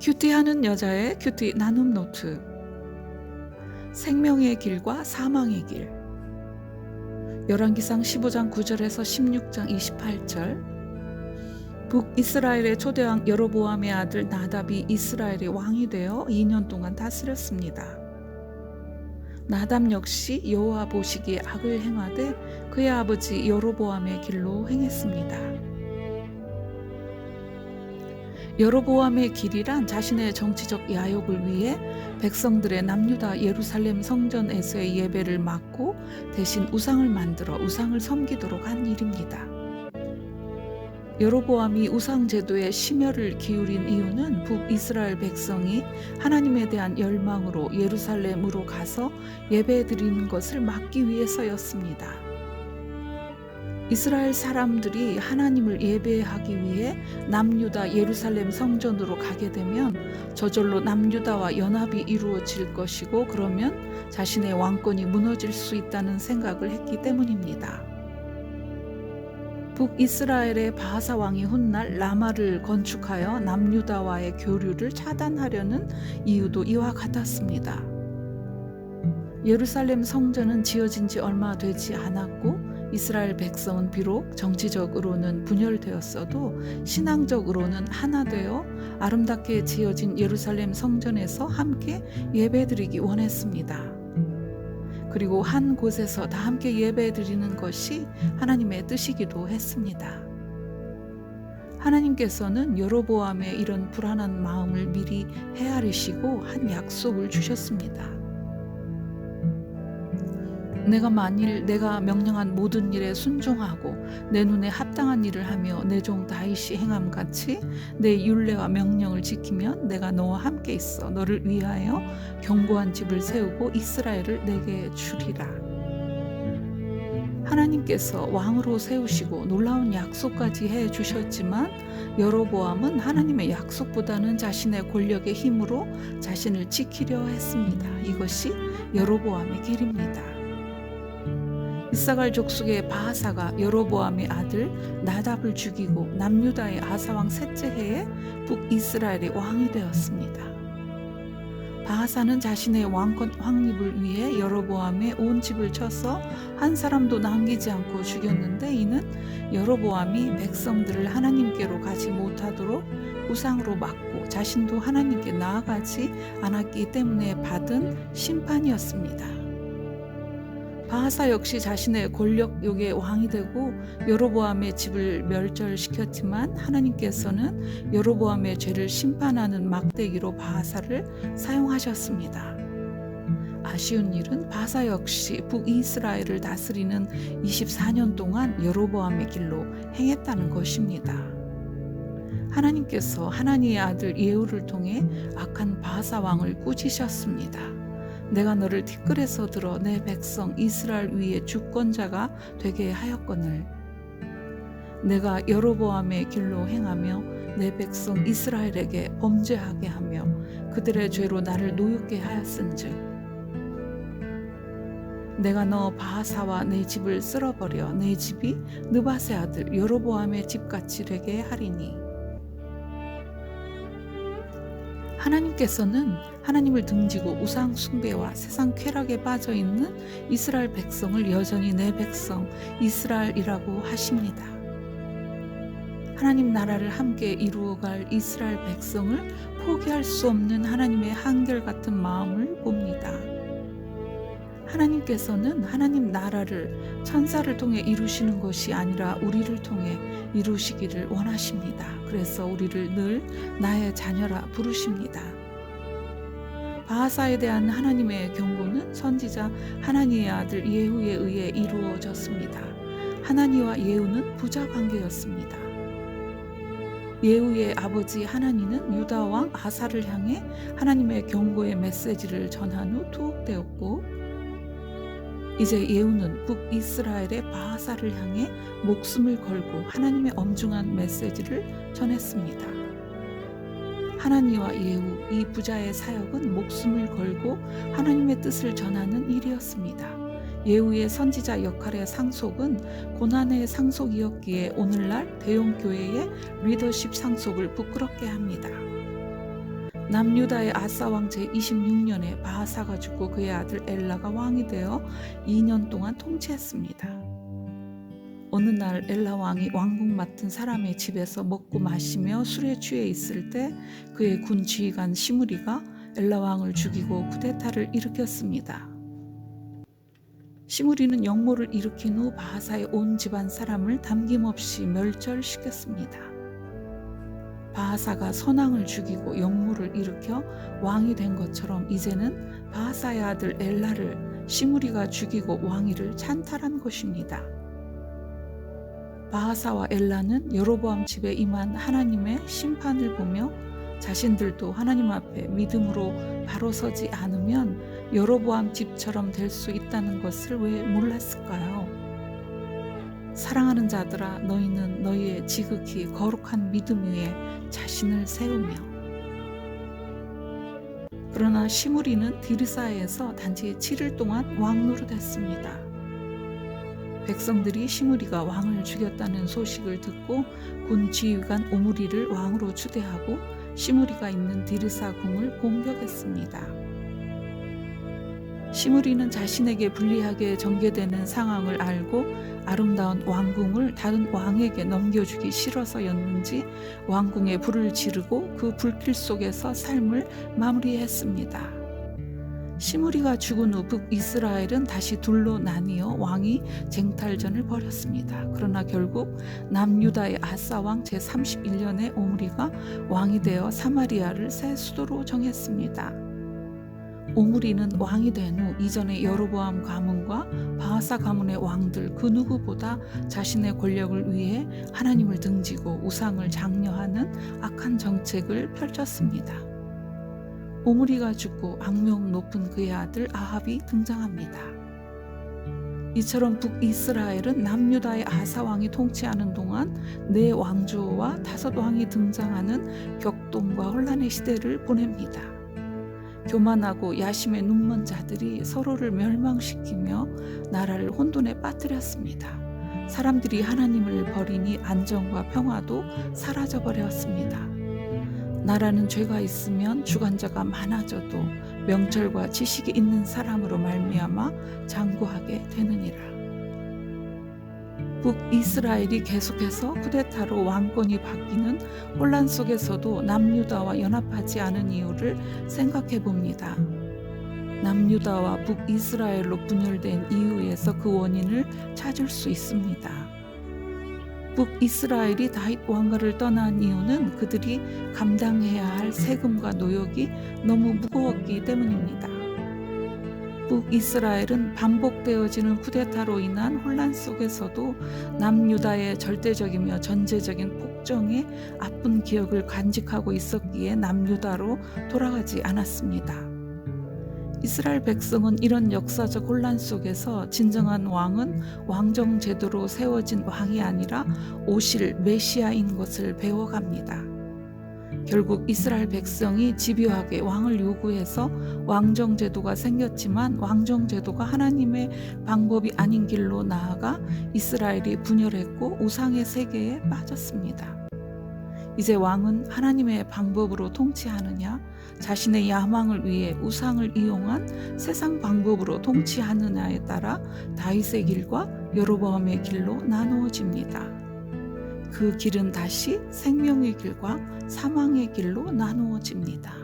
큐티하는 여자의 큐티 나눔 노트. 생명의 길과 사망의 길. 열왕기상 15장 9절에서 16장 28절. 북이스라엘의 초대왕 여로보암의 아들 나답이 이스라엘의 왕이 되어 2년 동안 다스렸습니다. 나답 역시 여호와 보시기에 악을 행하되 그의 아버지 여로보암의 길로 행했습니다. 여로보암의 길이란 자신의 정치적 야욕을 위해 백성들의 남유다 예루살렘 성전에서의 예배를 막고 대신 우상을 만들어 우상을 섬기도록 한 일입니다. 여로보암이 우상 제도에 심혈을 기울인 이유는 북이스라엘 백성이 하나님에 대한 열망으로 예루살렘으로 가서 예배드리는 것을 막기 위해서였습니다. 이스라엘 사람들이 하나님을 예배하기 위해 남유다 예루살렘 성전으로 가게 되면 저절로 남유다와 연합이 이루어질 것이고 그러면 자신의 왕권이 무너질 수 있다는 생각을 했기 때문입니다. 북이스라엘의 바하사 왕이 훗날 라마를 건축하여 남유다와의 교류를 차단하려는 이유도 이와 같았습니다. 예루살렘 성전은 지어진 지 얼마 되지 않았고 이스라엘 백성은 비록 정치적으로는 분열되었어도 신앙적으로는 하나 되어 아름답게 지어진 예루살렘 성전에서 함께 예배드리기 원했습니다. 그리고 한 곳에서 다 함께 예배드리는 것이 하나님의 뜻이기도 했습니다. 하나님께서는 여로보암의 이런 불안한 마음을 미리 헤아리시고 한 약속을 주셨습니다. 내가 만일 내가 명령한 모든 일에 순종하고 내 눈에 합당한 일을 하며 내 종 다윗이 행함같이 내 율례와 명령을 지키면 내가 너와 함께 있어 너를 위하여 견고한 집을 세우고 이스라엘을 내게 주리라. 하나님께서 왕으로 세우시고 놀라운 약속까지 해주셨지만 여로보암은 하나님의 약속보다는 자신의 권력의 힘으로 자신을 지키려 했습니다. 이것이 여로보암의 길입니다. 이사갈 족속의 바하사가 여로보암의 아들 나답을 죽이고 남유다의 아사왕 셋째 해에 북이스라엘의 왕이 되었습니다. 바하사는 자신의 왕권 확립을 위해 여로보암의 온 집을 쳐서 한 사람도 남기지 않고 죽였는데 이는 여로보암이 백성들을 하나님께로 가지 못하도록 우상으로 막고 자신도 하나님께 나아가지 않았기 때문에 받은 심판이었습니다. 바하사 역시 자신의 권력욕의 왕이 되고 여로보암의 집을 멸절시켰지만 하나님께서는 여로보암의 죄를 심판하는 막대기로 바하사를 사용하셨습니다. 아쉬운 일은 바하사 역시 북이스라엘을 다스리는 24년 동안 여로보암의 길로 행했다는 것입니다. 하나님께서 하나님의 아들 예후를 통해 악한 바하사 왕을 꾸짖으셨습니다. 내가 너를 티끌에서 들어 내 백성 이스라엘 위에 주권자가 되게 하였거늘 내가 여로보암의 길로 행하며 내 백성 이스라엘에게 범죄하게 하며 그들의 죄로 나를 노엽게 하였은즉 내가 너 바하사와 내 집을 쓸어버려 내 집이 느밧의 아들 여로보암의 집같이 되게 하리니. 하나님께서는 하나님을 등지고 우상 숭배와 세상 쾌락에 빠져 있는 이스라엘 백성을 여전히 내 백성 이스라엘이라고 하십니다. 하나님 나라를 함께 이루어갈 이스라엘 백성을 포기할 수 없는 하나님의 한결같은 마음을 봅니다. 하나님께서는 하나님 나라를 천사를 통해 이루시는 것이 아니라 우리를 통해 이루시기를 원하십니다. 그래서 우리를 늘 나의 자녀라 부르십니다. 바하사에 대한 하나님의 경고는 선지자 하나니의 아들 예후에 의해 이루어졌습니다. 하나니와 예후는 부자 관계였습니다. 예후의 아버지 하나니는 유다 왕 아사를 향해 하나님의 경고의 메시지를 전한 후 투옥되었고 이제 예후는 북이스라엘의 바하사를 향해 목숨을 걸고 하나님의 엄중한 메시지를 전했습니다. 하나니와 예후 이 부자의 사역은 목숨을 걸고 하나님의 뜻을 전하는 일이었습니다. 예후의 선지자 역할의 상속은 고난의 상속이었기에 오늘날 대형 교회의 리더십 상속을 부끄럽게 합니다. 남유다의 아사 왕 제26년에 바하사가 죽고 그의 아들 엘라가 왕이 되어 2년 동안 통치했습니다. 어느 날 엘라 왕이 왕국 맡은 사람의 집에서 먹고 마시며 술에 취해 있을 때 그의 군 지휘관 시므리가 엘라 왕을 죽이고 쿠데타를 일으켰습니다. 시므리는 역모를 일으킨 후 바하사의 온 집안 사람을 남김없이 멸절시켰습니다. 바하사가 선왕을 죽이고 역모를 일으켜 왕이 된 것처럼 이제는 바하사의 아들 엘라를 시므리가 죽이고 왕위를 찬탈한 것입니다. 바하사와 엘라는 여로보암 집에 임한 하나님의 심판을 보며 자신들도 하나님 앞에 믿음으로 바로 서지 않으면 여로보암 집처럼 될 수 있다는 것을 왜 몰랐을까요? 사랑하는 자들아, 너희는 너희의 지극히 거룩한 믿음 위에 자신을 세우며. 그러나 시므리는 디르사에서 단지 7일 동안 왕 노릇했습니다. 백성들이 시므리가 왕을 죽였다는 소식을 듣고 군 지휘관 오므리를 왕으로 추대하고 시므리가 있는 디르사 궁을 공격했습니다. 시므리는 자신에게 불리하게 전개되는 상황을 알고 아름다운 왕궁을 다른 왕에게 넘겨주기 싫어서였는지 왕궁에 불을 지르고 그 불길 속에서 삶을 마무리했습니다. 시므리가 죽은 후 북이스라엘은 다시 둘로 나뉘어 왕이 쟁탈전을 벌였습니다. 그러나 결국 남유다의 아사 왕 제31년에 오므리가 왕이 되어 사마리아를 새 수도로 정했습니다. 오므리는 왕이 된 후 이전의 여로보암 가문과 바하사 가문의 왕들 그 누구보다 자신의 권력을 위해 하나님을 등지고 우상을 장려하는 악한 정책을 펼쳤습니다. 오므리가 죽고 악명 높은 그의 아들 아합이 등장합니다. 이처럼 북이스라엘은 남유다의 아사 왕이 통치하는 동안 4왕조와 5왕이 등장하는 격동과 혼란의 시대를 보냅니다. 교만하고 야심에 눈먼 자들이 서로를 멸망시키며 나라를 혼돈에 빠뜨렸습니다. 사람들이 하나님을 버리니 안정과 평화도 사라져버렸습니다. 나라는 죄가 있으면 주관자가 많아져도 명철과 지식이 있는 사람으로 말미암아 장구하게 되느니라. 북이스라엘이 계속해서 쿠데타로 왕권이 바뀌는 혼란 속에서도 남유다와 연합하지 않은 이유를 생각해 봅니다. 남유다와 북이스라엘로 분열된 이유에서 그 원인을 찾을 수 있습니다. 북이스라엘이 다윗 왕가를 떠난 이유는 그들이 감당해야 할 세금과 노역이 너무 무거웠기 때문입니다. 북이스라엘은 반복되어지는 쿠데타로 인한 혼란 속에서도 남유다의 절대적이며 전제적인 폭정의 아픈 기억을 간직하고 있었기에 남유다로 돌아가지 않았습니다. 이스라엘 백성은 이런 역사적 혼란 속에서 진정한 왕은 왕정 제도로 세워진 왕이 아니라 오실 메시아인 것을 배워갑니다. 결국 이스라엘 백성이 집요하게 왕을 요구해서 왕정 제도가 생겼지만 왕정 제도가 하나님의 방법이 아닌 길로 나아가 이스라엘이 분열했고 우상의 세계에 빠졌습니다. 이제 왕은 하나님의 방법으로 통치하느냐, 자신의 야망을 위해 우상을 이용한 세상 방법으로 통치하느냐에 따라 다윗의 길과 여로보암의 길로 나누어집니다. 그 길은 다시 생명의 길과 사망의 길로 나누어집니다.